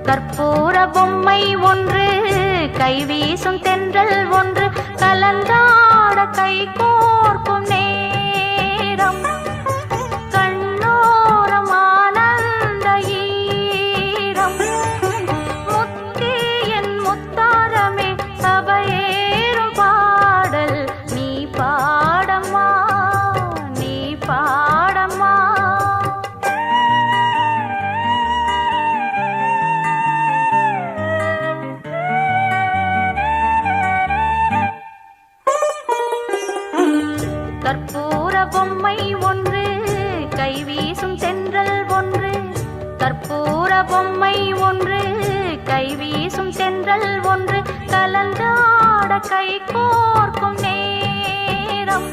கற்பூர பொம்மை ஒன்று, கைவீசும் தென்றல் ஒன்று, கலந்தாட கை கோர்க்கும் நேரம், கண்ணோரம் ஆனந்த ஈரம், முத்தே என் முத்தாரமே சபையேறும் பாடல் நீ பாடம்மா, நீ பாடம்மா. கற்பூர பொம்மை ஒன்று, கைவீசும் தென்றல் ஒன்று, கற்பூர பொம்மை ஒன்று, கைவீசும் தென்றல் ஒன்று, கலந்தாட கை கோர்க்கும் நேரம்.